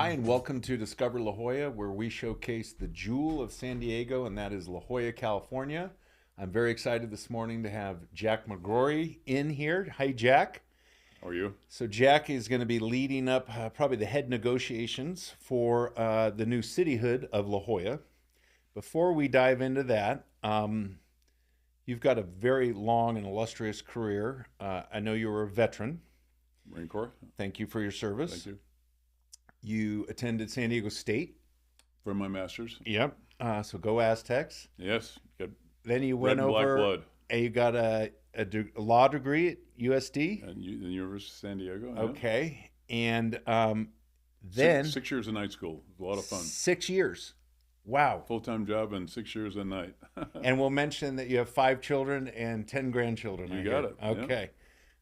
Hi, and welcome to Discover La Jolla, where we showcase the jewel of San Diego, and that is La Jolla, California. I'm very excited this morning to have Jack McGrory in here. Hi, Jack. How are you? So, Jack is going to be leading up probably the head negotiations for the new Cityhood of La Jolla. Before we dive into that, you've got a very long and illustrious career. I know you were a veteran. Marine Corps. Thank you for your service. Thank you. You attended San Diego State. For my master's. Yep. So go Aztecs. Yes. Got Then you red went and black over blood. and you got a law degree at USD. And the University of San Diego. Yeah. Okay. And then Six years of night school. It was a lot of fun. 6 years. Wow. Full-time job and 6 years a night. And we'll mention that you have 5 children and 10 grandchildren. You I got hear. it, yeah. Okay.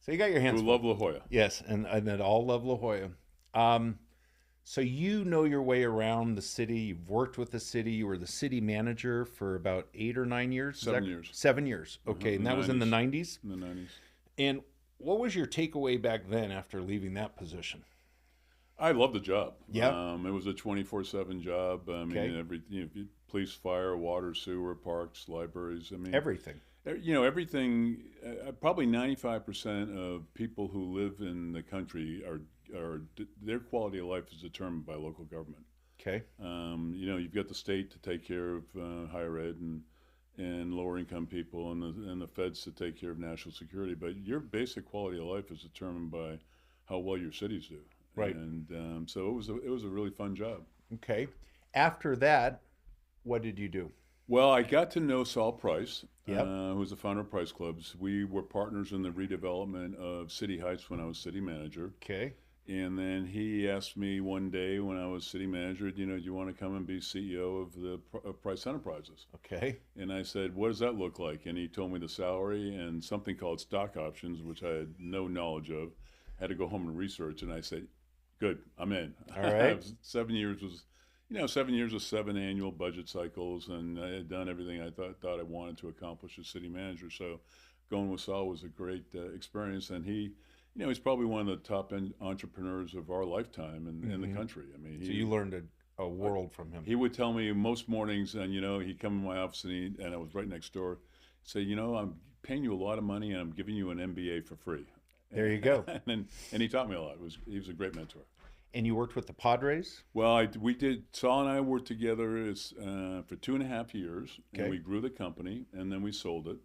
So you got your hands Who full. love La Jolla. Yes, and that all love La Jolla. So you know your way around the city. You've worked with the city. You were the city manager for about 8 or 9 years. 7 years. 7 years. Okay, In and the that was in the 90s. In the 90s. And what was your takeaway back then after leaving that position? I loved the job. Yeah. It was a 24/7 job. I mean, Okay. police, fire, water, sewer, parks, libraries. I mean, Everything. everything. Probably 95% of people who live in the country their quality of life is determined by local government. Okay. You've got the state to take care of higher ed and lower income people, and the feds to take care of national security. But your basic quality of life is determined by how well your cities do. Right. And so it was a really fun job. Okay. After that, what did you do? Well, I got to know Saul Price, Yep. who was the founder of Price Clubs. We were partners in the redevelopment of City Heights when I was city manager. Okay. And then he asked me one day when I was city manager, do you want to come and be CEO of Price Enterprises? Okay. And I said, what does that look like? And he told me the salary and something called stock options, which I had no knowledge of. Had to go home and research. And I said, good, I'm in. All right. 7 years was, 7 years was 7 annual budget cycles, and I had done everything I thought I wanted to accomplish as city manager. So going with Saul was a great experience, and he's probably one of the top entrepreneurs of our lifetime in the country. I mean, So you learned a world from him. he would tell me most mornings, and he'd come in my office, and I was right next door, say, I'm paying you a lot of money, and I'm giving you an MBA for free. There you go. and he taught me a lot. He was a great mentor. And you worked with the Padres? Well, Saul and I worked together for 2.5 years, Okay. and we grew the company, and then we sold it.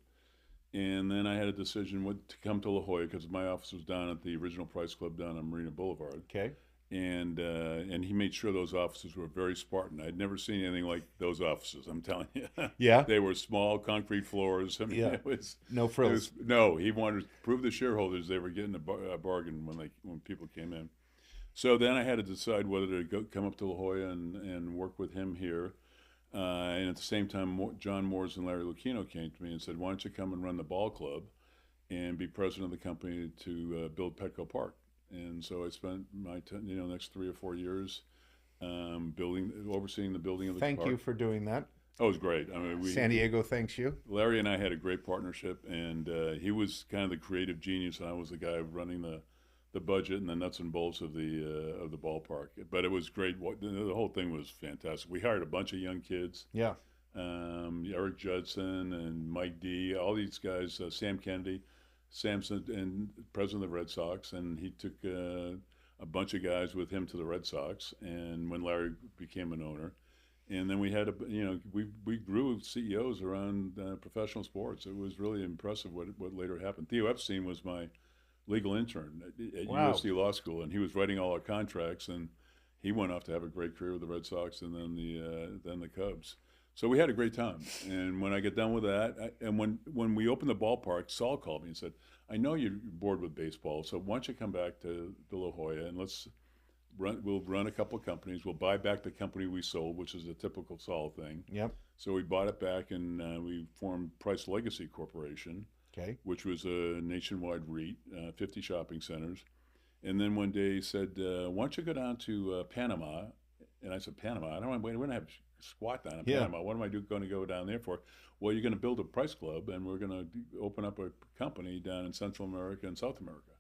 And then I had a decision to come to La Jolla because my office was down at the original Price Club down on Marina Boulevard. Okay. And he made sure those offices were very Spartan. I'd never seen anything like those offices, I'm telling you. Yeah. They were small concrete floors. I mean, Yeah. it was No frills. no. He wanted to prove the shareholders they were getting a bargain when people came in. So then I had to decide whether to come up to La Jolla and work with him here. And at the same time, John Moores and Larry Lucchino came to me and said, why don't you come and run the ball club and be president of the company to build Petco Park? And so I spent my next 3 or 4 years overseeing the building of the park. Thank you for doing that. Oh, it was great. I mean, San Diego thanks you. Larry and I had a great partnership, and he was kind of the creative genius, and I was the guy running the budget and the nuts and bolts of the ballpark. But it was great. The whole thing was fantastic. We hired a bunch of young kids. Yeah. Eric Judson and Mike D. All these guys. Sam Kennedy, Samson, and president of the Red Sox, and he took a bunch of guys with him to the Red Sox. And when Larry became an owner. And then we had we grew CEOs around professional sports. It was really impressive what later happened. Theo Epstein was my legal intern at Wow. USC Law School, and he was writing all our contracts, and he went off to have a great career with the Red Sox and then the Cubs. So we had a great time. And when I get done with that, and when we opened the ballpark, Saul called me and said, I know you're bored with baseball, so why don't you come back to La Jolla and we'll run a couple of companies. We'll buy back the company we sold, which is a typical Saul thing. Yep. So we bought it back, and we formed Price Legacy Corporation, Okay. which was a nationwide REIT, 50 shopping centers. And then one day he said, why don't you go down to Panama? And I said, Panama? I don't want to wait. We're going to have squat down in Yeah. Panama. What am I going to go down there for? Well, you're going to build a price club, and we're going to open up a company down in Central America and South America.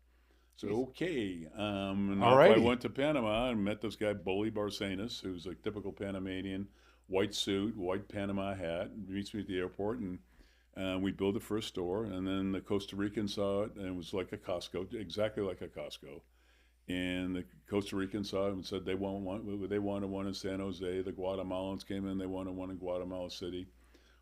So Jeez. okay, and All off I righty. went to Panama and met this guy Bully Barcenas, who's a typical Panamanian, white suit, white Panama hat. Meets me at the airport, and we built the first store. And then the Costa Rican saw it, and it was like a Costco, exactly like a Costco. And the Costa Ricans saw it and said they wanted one in San Jose. The Guatemalans came in, they wanted one in Guatemala City.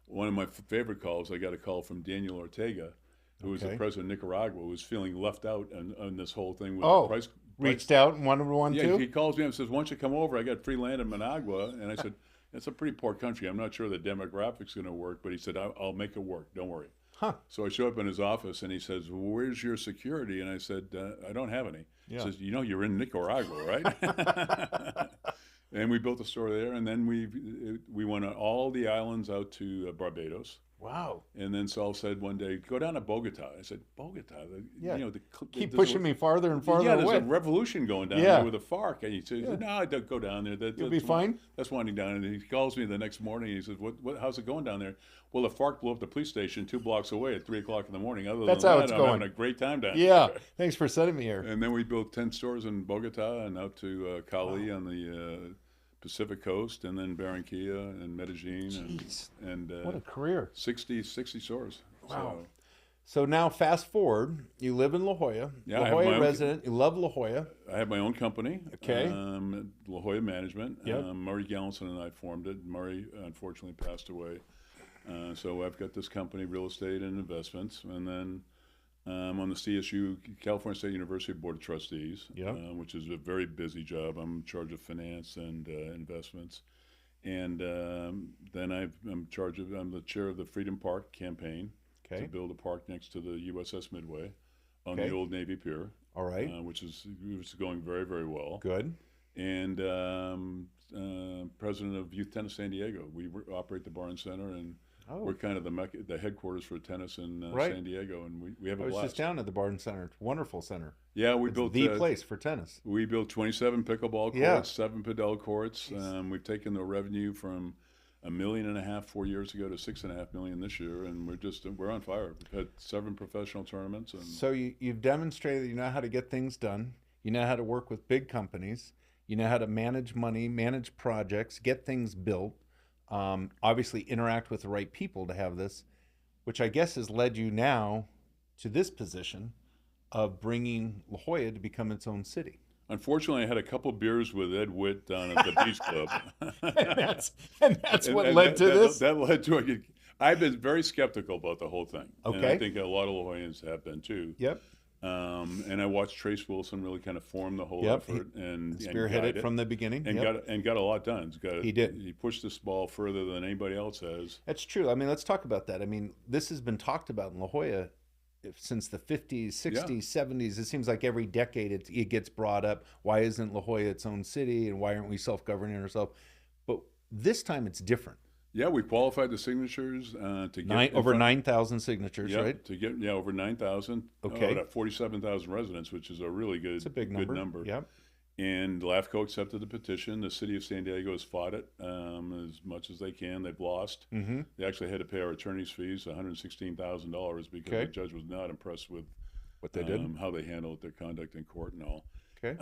One of my favorite calls, I got a call from Daniel Ortega, who was the Okay. president of Nicaragua, who was feeling left out on this whole thing with the Oh, price. reached out and wanted one Yeah, too? he calls me up and says, "Why don't you come over? I got free land in Managua." And I said, "It's a pretty poor country. I'm not sure the demographics going to work." But he said, "I'll make it work. Don't worry." Huh. So I show up in his office and he says, "Well, where's your security?" And I said, "I don't have any." Yeah. He says, "You're in Nicaragua, right?" And we built a store there, and then we went on all the islands out to Barbados. Wow. And then Saul said one day, "Go down to Bogota." I said, "Bogota? Yeah. Keep there's pushing me farther and farther yeah, there's away. a revolution going down Yeah. there with the FARC." And he said, Yeah. "No, don't go down there. You'll be fine. That's winding down." And he calls me the next morning. He says, how's it going down there?" "Well, the FARC blew up the police station 2 blocks away at 3 o'clock in the morning. Other That's than how that, it's I'm going." having a great time down Yeah. there." Thanks for sending me here. And then we built 10 stores in Bogota and out to Cali on the Pacific coast, and then Barranquilla and Medellin, Jeez. and What a career. 60 stores. Wow. So, So now fast forward, you live in La Jolla, Yeah, La I have my Jolla own- resident, you love La Jolla. I have my own company, Okay. La Jolla Management. Yep. Murray Gallinson and I formed it. Murray unfortunately passed away. So I've got this company, real estate and investments, and then on the CSU, California State University Board of Trustees, Yep. which is a very busy job. I'm in charge of finance and investments. And then I'm the chair of the Freedom Park campaign Okay. to build a park next to the USS Midway on Okay. the old Navy Pier, All right. which is going very, very well. Good. And president of Youth Tennis San Diego. We operate the Barnes Center, and Oh, we're kind of the headquarters for tennis in Right. San Diego, and we have I a was blast. just down at the Barton Center. It's a wonderful center. Yeah, we It's built the place for tennis. We built 27 pickleball courts, Yeah. 7 padel courts. Jeez. We've taken the revenue from $1.5 million 4 years ago to $6.5 million this year, and we're on fire. We've had 7 professional tournaments, and So you've demonstrated that you know how to get things done. You know how to work with big companies. You know how to manage money, manage projects, get things built. Obviously, interact with the right people to have this, which I guess has led you now to this position of bringing La Jolla to become its own city. unfortunately, I had a couple beers with Ed Witt down at the Beach Club. and that's what And led to this. That led to it. I've been very skeptical about the whole thing. And Okay. I think a lot of La Jollans have been too. Yep. And I watched Trace Wilson really kind of form the whole Yep, effort and Spearheaded guide it from the beginning. and Yep. got a lot done. He did. He pushed this ball further than anybody else has. That's true. I mean, let's talk about that. I mean, this has been talked about in La Jolla since the 50s, 60s, 70s. It seems like every decade it gets brought up. Why isn't La Jolla its own city, and why aren't we self-governing ourselves? But this time it's different. Yeah, we qualified the signatures to get Over 9,000 signatures, yeah, right? to get over 9,000. Okay. 47,000 residents, which is a really good It's a big number. Yep. And LAFCO accepted the petition. The city of San Diego has fought it as much as they can. They've lost. Mm-hmm. They actually had to pay our attorney's fees, $116,000, because Okay. the judge was not impressed with What they did. how they handled their conduct in court and all. Okay.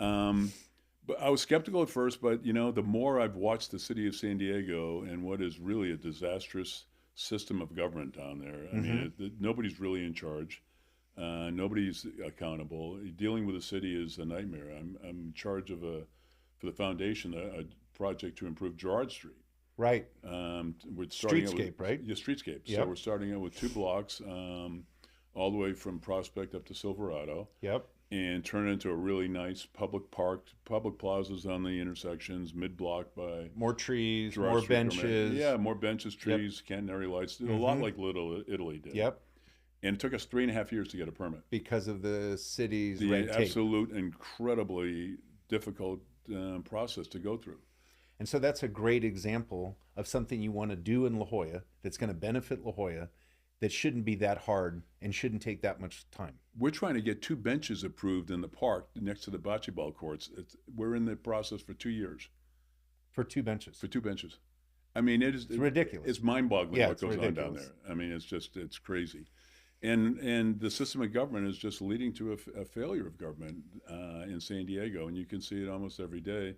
But I was skeptical at first, but the more I've watched the city of San Diego and what is really a disastrous system of government down there, I mean, nobody's really in charge. Nobody's accountable. Dealing with the city is a nightmare. I'm in charge of for the foundation a project to improve Girard Street. Right. We're starting out Streetscape, right? Yeah, streetscape. Yep. So we're starting out with 2 blocks, all the way from Prospect up to Silverado, Yep. and turn it into a really nice public park, public plazas on the intersections, mid-block by More trees, Girard more Street, benches. Yeah, more benches, trees, catenary lights, a lot like Little Italy did. Yep. And it took us 3.5 years to get a permit. Because of the city's The red tape. absolute, incredibly difficult process to go through. And so that's a great example of something you want to do in La Jolla that's going to benefit La Jolla, that shouldn't be that hard and shouldn't take that much time. We're trying to get 2 benches approved in the park next to the bocce ball courts. We're in the process for 2 years For 2 benches. for 2 benches. I mean, It's ridiculous. It's mind-boggling Yeah, what it's goes on down ridiculous. there. I mean, it's crazy. And the system of government is just leading to a failure of government in San Diego, and you can see it almost every day.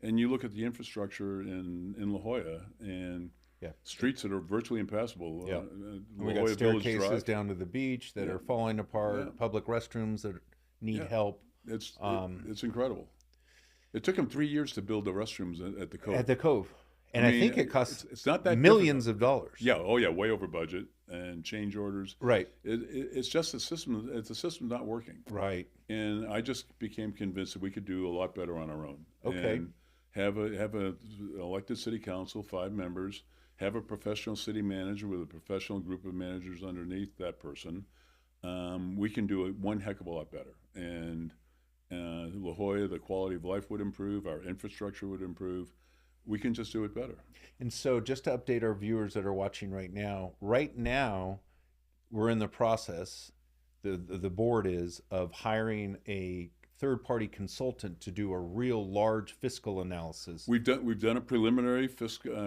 And you look at the infrastructure in La Jolla and Yeah. streets that are virtually impassable. Yeah. And we La got Jolla Village staircases Drive. down to the beach that Yeah. are falling apart, Yeah. public restrooms that need Yeah. help. It's incredible. It took them 3 years to build the restrooms at the Cove. At the Cove. And I I mean, think it costs it's not that millions difficult. of dollars. Yeah, oh yeah, way over budget and change orders. Right. It's just the system. The system's not working. Right. And I just became convinced that we could do a lot better on our own. Okay. And have a elected city council, 5 members, have a professional city manager with a professional group of managers underneath that person. We can do it one heck of a lot better. And La Jolla, the quality of life would improve, our infrastructure would improve. We can just do it better. And so just to update our viewers that are watching right now, we're in the process, the board is, of hiring a third-party consultant to do a real large fiscal analysis. We've done a preliminary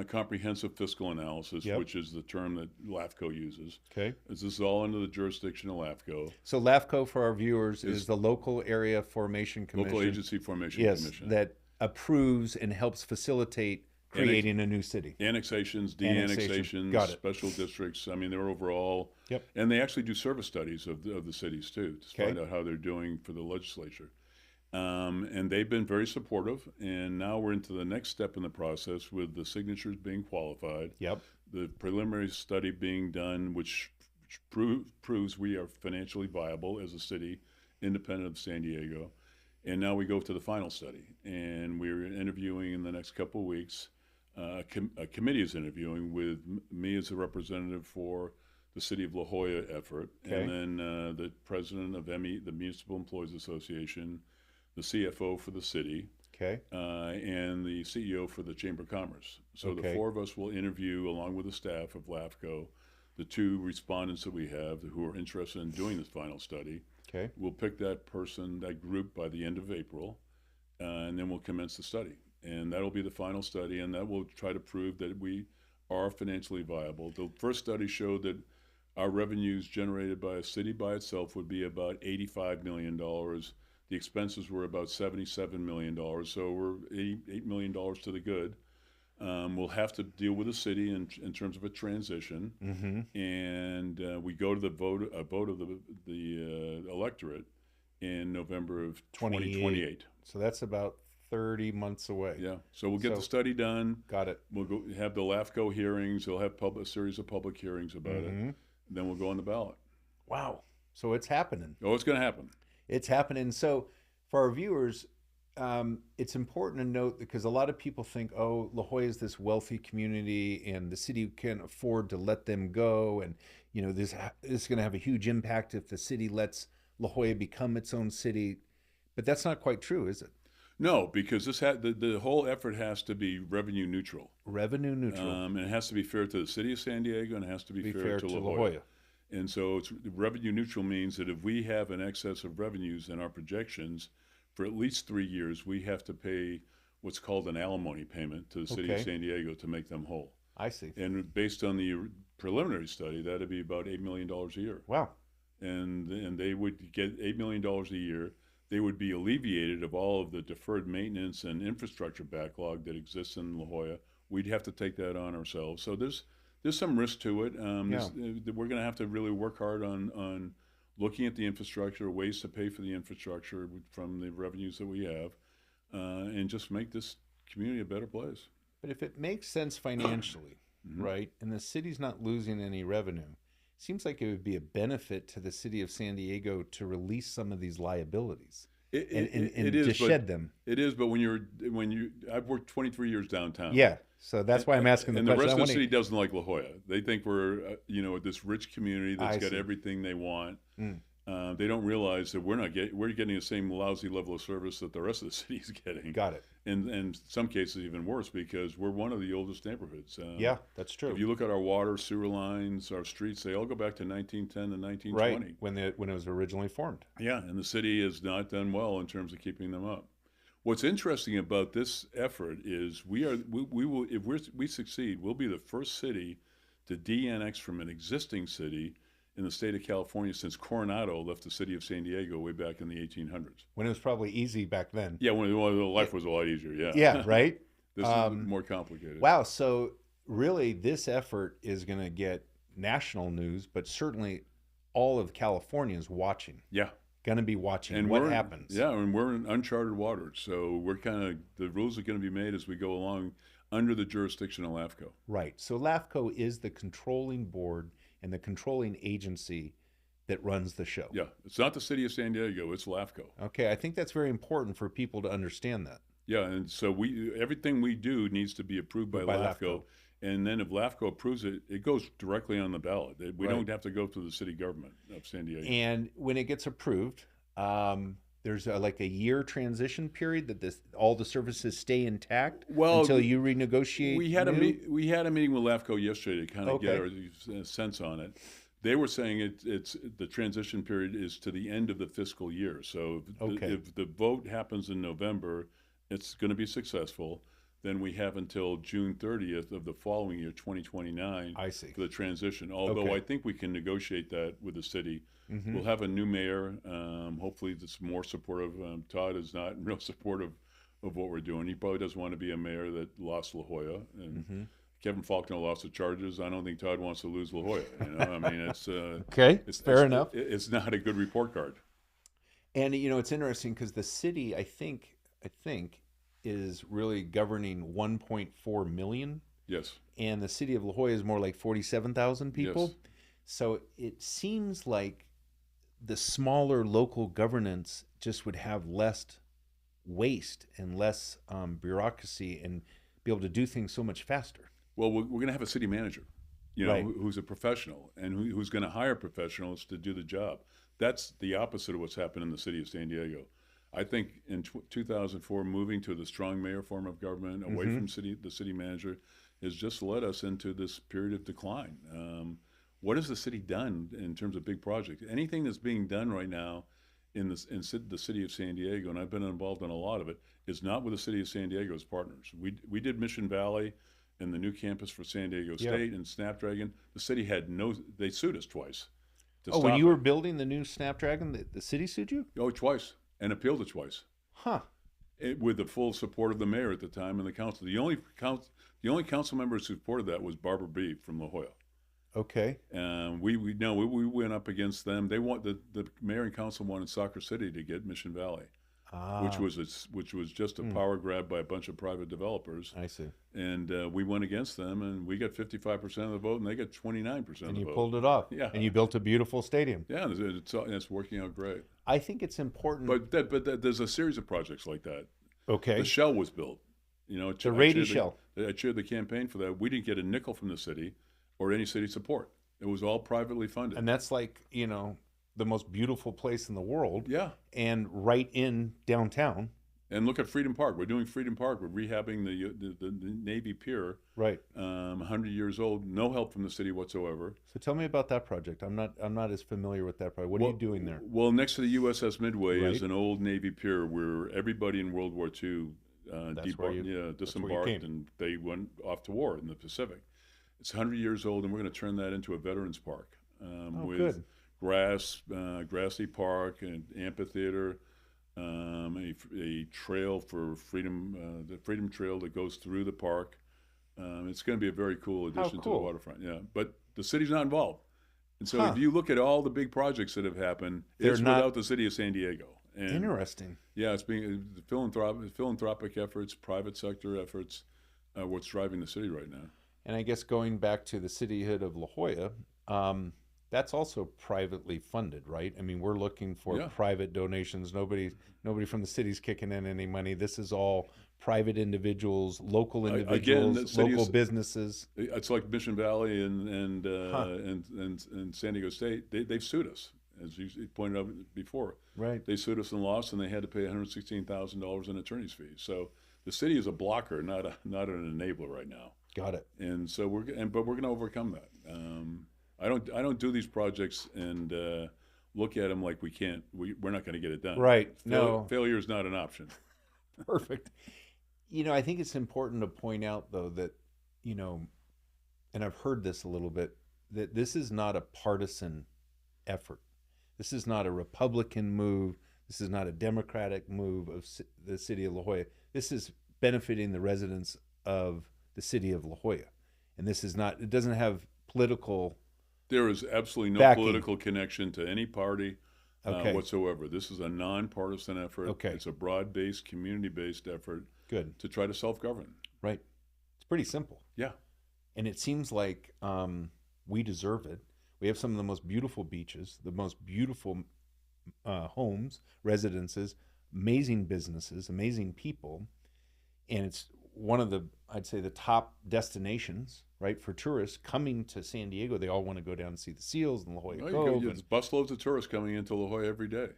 comprehensive fiscal analysis, Yep. which is the term that LAFCO uses. Okay. This is all under the jurisdiction of LAFCO, So LAFCO, for our viewers, is the Local Area Formation Commission. Local Agency Formation Yes, Commission. that approves and helps facilitate creating a new city. Annexations, Annexation. de-annexations, Got it. special districts. I mean, they're overall. Yep. And they actually do service studies of the cities too, to Okay. find out how they're doing for the legislature. And they've been very supportive. And now we're into the next step in the process with the signatures being qualified. Yep. The preliminary study being done, which proves we are financially viable as a city, independent of San Diego. And now we go to the final study. And we're interviewing in the next couple of weeks. A committee is interviewing with me as a representative for the City of La Jolla effort, Okay. and then the president of ME, the Municipal Employees Association, the CFO for the city, Okay. and the CEO for the Chamber of Commerce. So the Okay. 4 of us will interview, along with the staff of LAFCO, the 2 respondents that we have who are interested in doing this final study. Okay. We'll pick that group by the end of April, and then we'll commence the study. And that'll be the final study, and that will try to prove that we are financially viable. The first study showed that our revenues generated by a city by itself would be about $85 million. The expenses were about $77 million, so we're $8 million to the good. We'll have to deal with the city in terms of a transition, and we go to the vote of the electorate in November of 2028. So that's about 30 months away. Yeah, so we'll get So- the study done. Got it. We'll go have the LAFCO hearings. They'll have a series of public hearings about it. Then we'll go on the ballot. Wow. So it's happening. Oh, it's going to happen. It's happening. So for our viewers, it's important to note, because a lot of people think, oh, La Jolla is this wealthy community and the city can't afford to let them go. And, you know, this is going to have a huge impact if the city lets La Jolla become its own city. But that's not quite true, is it? No, because the whole effort has to be revenue neutral. Revenue neutral. And it has to be fair to the city of San Diego, and it has to be fair to La Jolla. And so revenue neutral means that if we have an excess of revenues in our projections for at least 3 years, we have to pay what's called an alimony payment to the city of Okay. San Diego to make them whole. I see. And based on the preliminary study, that'd be about $8 million a year. Wow. And they would get $8 million a year. They would be alleviated of all of the deferred maintenance and infrastructure backlog that exists in La Jolla. We'd have to take that on ourselves. So there's some risk to it. We're going to have to really work hard on looking at the infrastructure, ways to pay for the infrastructure from the revenues that we have, and just make this community a better place. But if it makes sense financially, right, and the city's not losing any revenue, seems like it would be a benefit to the city of San Diego to release some of these liabilities and to shed them. It is, but I've worked 23 years downtown. Yeah, so that's why I'm asking the and question. the rest I of the wanna- city doesn't like La Jolla. They think we're, this rich community that's I got see. everything they want. They don't realize that we're getting the same lousy level of service that the rest of the city is getting. Got it. And in some cases even worse, because we're one of the oldest neighborhoods. Yeah, that's true. If you look at our water, sewer lines, our streets, they all go back to 1910 and 1920. Right, when it was originally formed. Yeah, and the city has not done well in terms of keeping them up. What's interesting about this effort is we will, if we succeed, we'll be the first city to de-annex from an existing city in the state of California since Coronado left the city of San Diego way back in the 1800s. When it was probably easy back then. Yeah, when life was a lot easier. Yeah. Yeah, right? This is more complicated. Wow. So really, this effort is going to get national news, but certainly all of California is watching. Yeah. Going to be watching And what happens. Yeah, and we're in uncharted waters. So we're kind of, the rules are going to be made as we go along under the jurisdiction of LAFCO. Right. So LAFCO is the controlling board and the controlling agency that runs the show. Yeah, it's not the city of San Diego, it's LAFCO. Okay, I think that's very important for people to understand that. Yeah, and so everything we do needs to be approved by LAFCO. And then if LAFCO approves it, it goes directly on the ballot. We don't have to go through the city government of San Diego. And when it gets approved, there's like a year transition period that all the services stay intact until you renegotiate. We had a meeting with LAFCO yesterday to kind of get our sense on it. They were saying it's the transition period is to the end of the fiscal year. So if the vote happens in November, it's going to be successful. Then we have until June 30th of the following year, 2029, I see. for the transition. Although I think we can negotiate that with the city. We'll have a new mayor. Hopefully that's more supportive. Todd is not real supportive of what we're doing. He probably doesn't want to be a mayor that lost La Jolla. And Kevin Faulkner lost the Chargers. I don't think Todd wants to lose La Jolla. I mean, it's fair enough. It's not a good report card. And it's interesting because the city, I think, is really governing 1.4 million. Yes. And the city of La Jolla is more like 47,000 people. Yes. So it seems like the smaller local governance just would have less waste and less bureaucracy and be able to do things so much faster. Well, we're going to have a city manager, who's a professional and who's going to hire professionals to do the job. That's the opposite of what's happened in the city of San Diego. I think in 2004, moving to the strong mayor form of government away from the city manager has just led us into this period of decline. What has the city done in terms of big projects? Anything that's being done right now in the city of San Diego, and I've been involved in a lot of it, is not with the city of San Diego's partners. We did Mission Valley and the new campus for San Diego State and Snapdragon. The city they sued us twice. When you were building the new Snapdragon, the city sued you? Oh, twice. And appealed it twice. Huh. With the full support of the mayor at the time and the council. The only council member who supported that was Barbara B. from La Jolla. Okay. We went up against them. They the mayor and council wanted Soccer City to get Mission Valley, which was just a power grab by a bunch of private developers. I see. And we went against them, and we got 55% of the vote, and they got 29% of the vote. And you pulled it off. Yeah. And you built a beautiful stadium. Yeah, it's working out great. I think it's important. But there's a series of projects like that. Okay. The shell was built. The Rady shell. I chaired the campaign for that. We didn't get a nickel from the city or any city support. It was all privately funded. And that's like, the most beautiful place in the world. Yeah. And right in downtown. And look at Freedom Park. We're doing Freedom Park. We're rehabbing the Navy Pier. Right. 100 years old. No help from the city whatsoever. So tell me about that project. I'm not as familiar with that project. What are you doing there? Well, next to the USS Midway is an old Navy pier where everybody in World War II disembarked and they went off to war in the Pacific. It's 100 years old, and we're going to turn that into a veterans park with good. grassy park, and amphitheater, a trail for freedom, the Freedom Trail that goes through the park. It's going to be a very cool addition to the waterfront. Yeah, but the city's not involved, and so if you look at all the big projects that have happened, it's without the city of San Diego. And interesting. Yeah, it's being philanthropic efforts, private sector efforts, what's driving the city right now. And I guess going back to the Cityhood of La Jolla, that's also privately funded, right? I mean, we're looking for private donations. Nobody from the city's kicking in any money. This is all private individuals, local individuals, local businesses. It's like Mission Valley and San Diego State. They've sued us, as you pointed out before. Right. They sued us and lost, and they had to pay $116,000 in attorney's fees. So the city is a blocker, not an enabler right now. Got it. And so we're going to overcome that. I don't do these projects and look at them like we're not going to get it done. Right. No. Failure is not an option. Perfect. I think it's important to point out though that, and I've heard this a little bit, that this is not a partisan effort. This is not a Republican move. This is not a Democratic move of the city of La Jolla. This is benefiting the residents of the city of La Jolla. And this is not, it doesn't have political. There is absolutely no backing. political connection to any party Okay. whatsoever. This is a nonpartisan effort. Okay. It's a broad-based, community-based effort Good. to try to self-govern. Right. It's pretty simple. Yeah. And it seems like we deserve it. We have some of the most beautiful beaches, the most beautiful homes, residences, amazing businesses, amazing people. And it's one of the, I'd say, the top destinations, right, for tourists coming to San Diego. They all want to go down and see the seals and La Jolla Cove. It's busloads of tourists coming into La Jolla every day,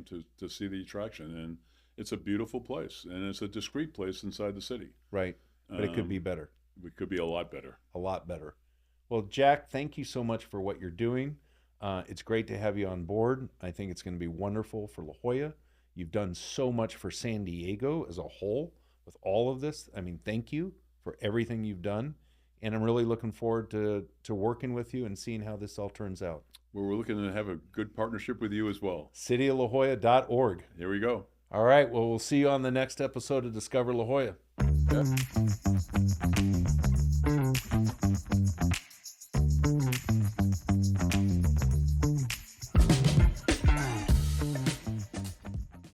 to see the attraction. And it's a beautiful place. And it's a discreet place inside the city. Right. But it could be better. It could be a lot better. A lot better. Well, Jack, thank you so much for what you're doing. It's great to have you on board. I think it's going to be wonderful for La Jolla. You've done so much for San Diego as a whole with all of this. I mean, thank you for everything you've done. And I'm really looking forward to working with you and seeing how this all turns out. Well, we're looking to have a good partnership with you as well. cityoflajolla.org. Here we go. All right. Well, we'll see you on the next episode of Discover La Jolla. Yeah.